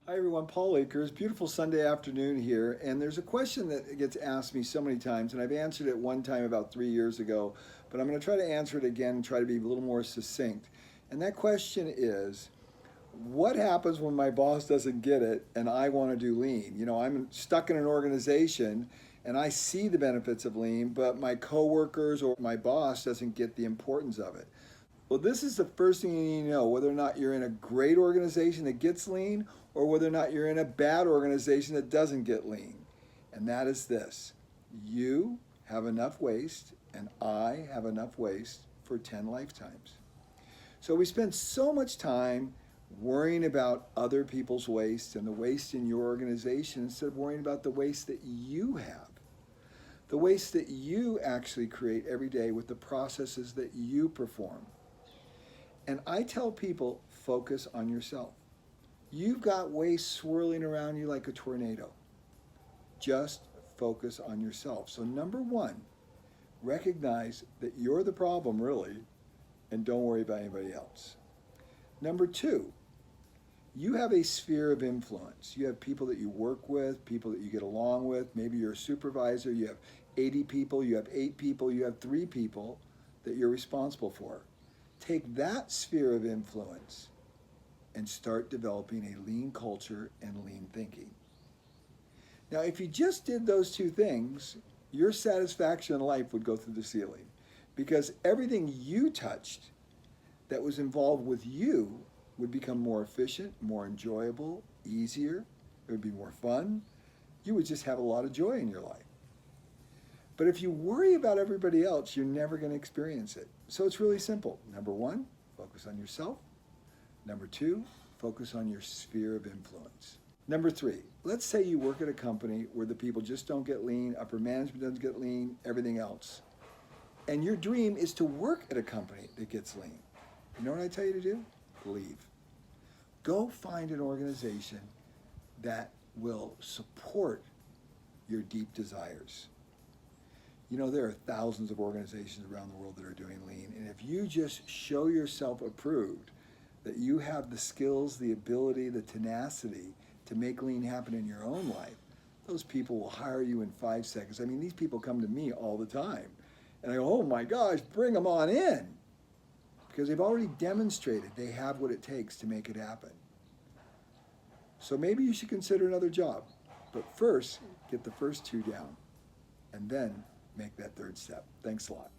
Hi everyone, Paul Akers. Beautiful Sunday afternoon here, and there's a question that gets asked me so many times, and I've answered it one time about 3 years ago, but I'm going to try to answer it again and try to be a little more succinct. And that question is, what happens when my boss doesn't get it and I want to do lean? I'm stuck in an organization and I see the benefits of lean, but my coworkers or my boss doesn't get the importance of it. Well, this is the first thing you need to know, whether or not you're in a great organization that gets lean or whether or not you're in a bad organization that doesn't get lean. And that is this: you have enough waste and I have enough waste for 10 lifetimes. So we spend so much time worrying about other people's waste and the waste in your organization instead of worrying about the waste that you have. The waste that you actually create every day with the processes that you perform. And I tell people, focus on yourself. You've got waste swirling around you like a tornado. Just focus on yourself. So number one, recognize that you're the problem really, and don't worry about anybody else. Number two, you have a sphere of influence. You have people that you work with, people that you get along with. Maybe you're a supervisor, you have 80 people, you have 8 people, you have 3 people that you're responsible for. Take that sphere of influence and start developing a lean culture and lean thinking. Now, if you just did those two things, your satisfaction in life would go through the ceiling because everything you touched that was involved with you would become more efficient, more enjoyable, easier. It would be more fun. You would just have a lot of joy in your life. But if you worry about everybody else, you're never going to experience it. So it's really simple. Number one, focus on yourself. Number two, focus on your sphere of influence. Number three, let's say you work at a company where the people just don't get lean, upper management doesn't get lean, everything else. And your dream is to work at a company that gets lean. You know what I tell you to do? Leave. Go find an organization that will support your deep desires. There are thousands of organizations around the world that are doing lean, and if you just show yourself approved that you have the skills, the ability, the tenacity to make lean happen in your own life, those people will hire you in 5 seconds. I mean, these people come to me all the time, and I go, oh my gosh, bring them on in, because they've already demonstrated they have what it takes to make it happen. So maybe you should consider another job, but first, get the first 2 down, and then make that third step. Thanks a lot.